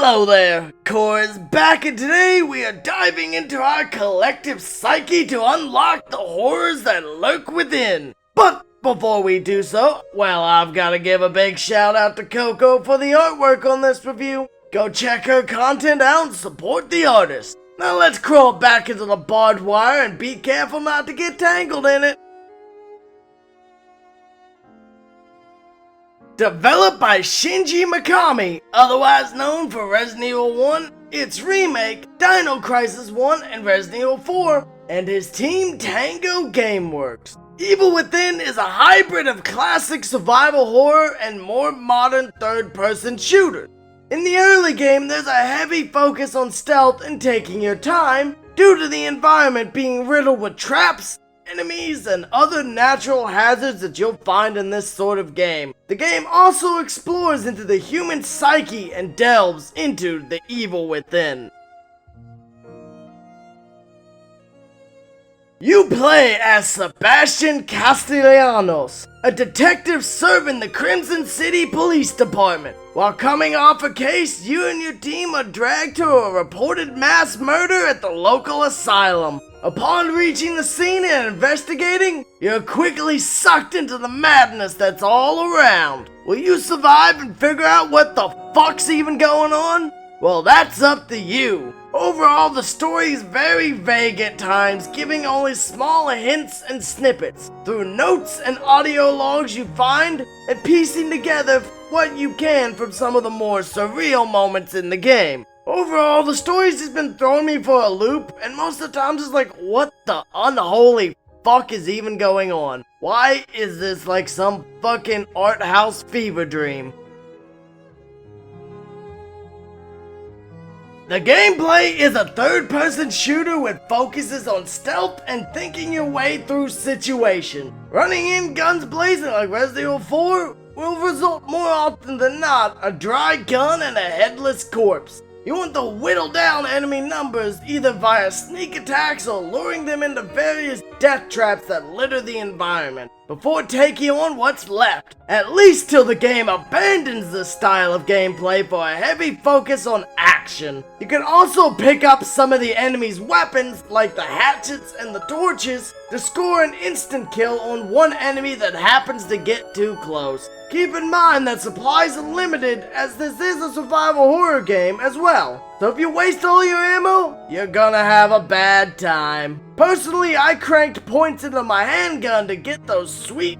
Hello there, Core is back, and today we are diving into our collective psyche to unlock the horrors that lurk within. But before we do so, well, I've got to give a big shout out to Koko for the artwork on this review. Go check her content out and support the artist. Now let's crawl back into the barbed wire and be careful not to get tangled in it. Developed by Shinji Mikami, otherwise known for Resident Evil 1, its remake, Dino Crisis 1 and Resident Evil 4, and his team Tango Gameworks. Evil Within is a hybrid of classic survival horror and more modern third-person shooters. In the early game, there's a heavy focus on stealth and taking your time, due to the environment being riddled with traps, enemies, and other natural hazards that you'll find in this sort of game. The game also explores into the human psyche and delves into the evil within. You play as Sebastian Castellanos, a detective serving the Crimson City Police Department. While coming off a case, you and your team are dragged to a reported mass murder at the local asylum. Upon reaching the scene and investigating, you're quickly sucked into the madness that's all around. Will you survive and figure out what the fuck's even going on? Well, that's up to you. Overall, the story is very vague at times, giving only small hints and snippets through notes and audio logs you find, and piecing together what you can from some of the more surreal moments in the game. Overall, the story's just been throwing me for a loop, and most of the time just like, what the unholy fuck is even going on? Why is this like some fucking art house fever dream? The gameplay is a third-person shooter with focuses on stealth and thinking your way through situation. Running in guns blazing like Resident Evil 4 will result more often than not a dry gun and a headless corpse. You want to whittle down enemy numbers either via sneak attacks or luring them into various death traps that litter the environment before taking on what's left, at least till the game abandons this style of gameplay for a heavy focus on action. You can also pick up some of the enemy's weapons like the hatchets and the torches to score an instant kill on one enemy that happens to get too close. Keep in mind that supplies are limited, as this is a survival horror game as well. So if you waste all your ammo, you're gonna have a bad time. Personally, I cranked points into my handgun to get those sweet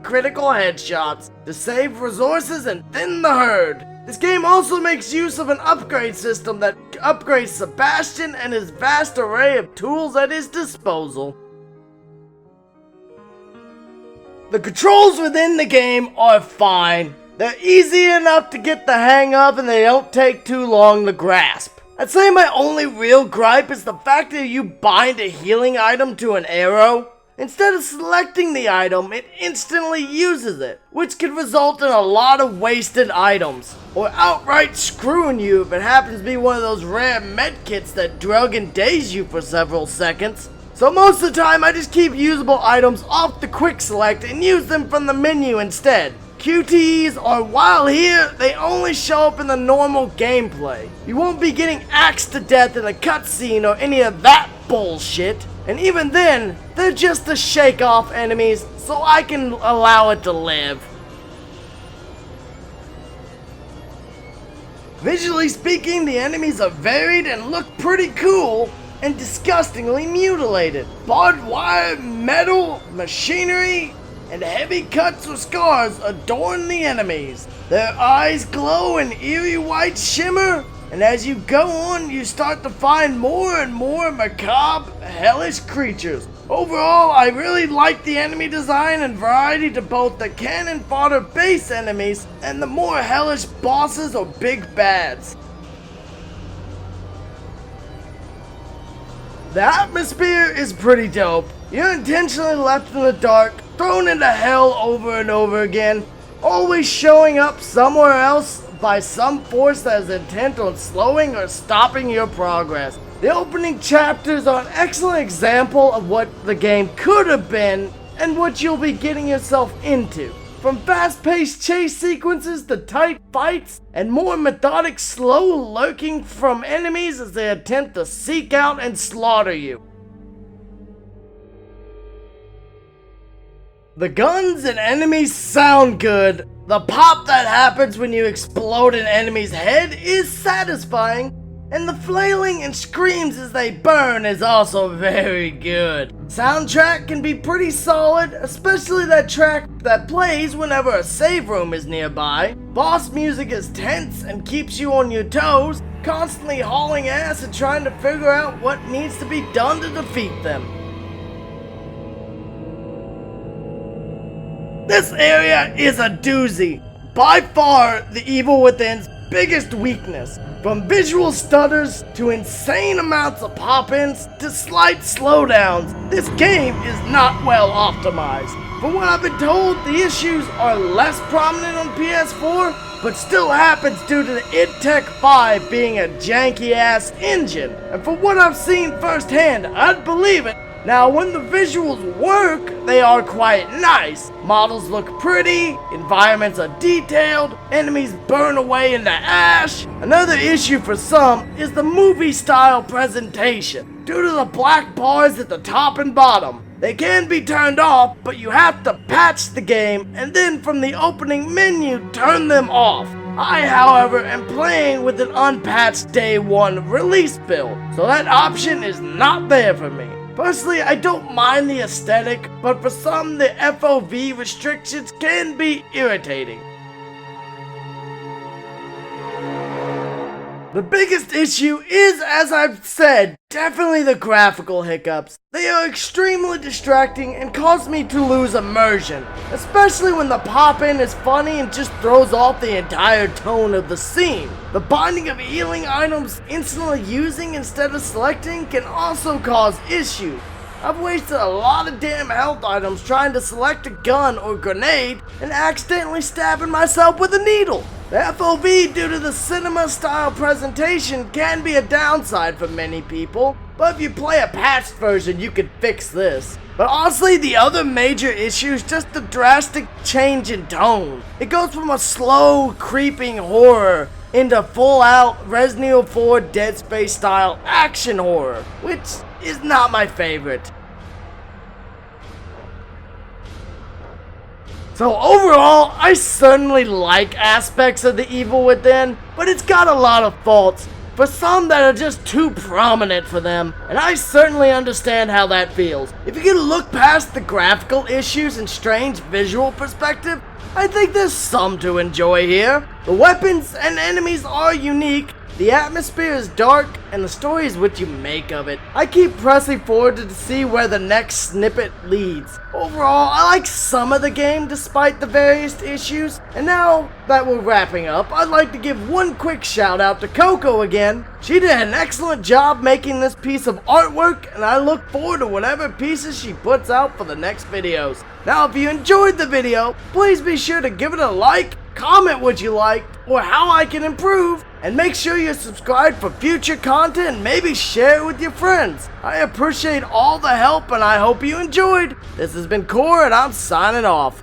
critical headshots to save resources and thin the herd. This game also makes use of an upgrade system that upgrades Sebastian and his vast array of tools at his disposal. The controls within the game are fine. They're easy enough to get the hang of and they don't take too long to grasp. I'd say my only real gripe is the fact that you bind a healing item to an arrow. Instead of selecting the item, it instantly uses it, which could result in a lot of wasted items, or outright screwing you if it happens to be one of those rare medkits that drug and daze you for several seconds. So most of the time I just keep usable items off the quick select and use them from the menu instead. QTEs are, while here, they only show up in the normal gameplay. You won't be getting axed to death in a cutscene or any of that bullshit. And even then, they're just the shake-off enemies, so I can allow it to live. Visually speaking, the enemies are varied and look pretty cool and disgustingly mutilated. Barbed wire, metal, machinery, and heavy cuts or scars adorn the enemies. Their eyes glow an eerie white shimmer, and as you go on, you start to find more and more macabre, hellish creatures. Overall, I really like the enemy design and variety to both the cannon fodder base enemies and the more hellish bosses or big bads. The atmosphere is pretty dope. You're intentionally left in the dark, thrown into hell over and over again, always showing up somewhere else by some force that is intent on slowing or stopping your progress. The opening chapters are an excellent example of what the game could have been and what you'll be getting yourself into. From fast-paced chase sequences to tight fights, and more methodic, slow lurking from enemies as they attempt to seek out and slaughter you. The guns and enemies sound good. The pop that happens when you explode an enemy's head is satisfying, and the flailing and screams as they burn is also very good. Soundtrack can be pretty solid, especially that track that plays whenever a save room is nearby. Boss music is tense and keeps you on your toes, constantly hauling ass and trying to figure out what needs to be done to defeat them. This area is a doozy. By far the Evil Within's biggest weakness. From visual stutters to insane amounts of pop-ins to slight slowdowns, this game is not well optimized. From what I've been told, the issues are less prominent on PS4, but still happens due to the id Tech 5 being a janky ass engine. And from what I've seen firsthand, I'd believe it. Now, when the visuals work, they are quite nice. Models look pretty, environments are detailed, enemies burn away into ash. Another issue for some is the movie-style presentation. Due to the black bars at the top and bottom, they can be turned off, but you have to patch the game and then from the opening menu turn them off. I, however, am playing with an unpatched day 1 release build, so that option is not there for me. Personally, I don't mind the aesthetic, but for some, the FOV restrictions can be irritating. The biggest issue is, as I've said, definitely the graphical hiccups. They are extremely distracting and cause me to lose immersion, especially when the pop-in is funny and just throws off the entire tone of the scene. The binding of healing items instantly using instead of selecting can also cause issues. I've wasted a lot of damn health items trying to select a gun or grenade and accidentally stabbing myself with a needle. The FOV due to the cinema style presentation can be a downside for many people, but if you play a patched version you can fix this. But honestly, the other major issue is just the drastic change in tone. It goes from a slow, creeping horror into full-out Resident Evil 4 Dead Space style action horror, which is not my favorite. So overall, I certainly like aspects of the Evil Within, but it's got a lot of faults, for some that are just too prominent for them, and I certainly understand how that feels. If you can look past the graphical issues and strange visual perspective, I think there's some to enjoy here. The weapons and enemies are unique, the atmosphere is dark, and the story is what you make of it. I keep pressing forward to see where the next snippet leads. Overall, I like some of the game despite the various issues. And now that we're wrapping up, I'd like to give one quick shout out to Koko again. She did an excellent job making this piece of artwork, and I look forward to whatever pieces she puts out for the next videos. Now, if you enjoyed the video, please be sure to give it a like, comment what you liked, or how I can improve, and make sure you're subscribed for future content and maybe share it with your friends. I appreciate all the help and I hope you enjoyed. This has been Core and I'm signing off.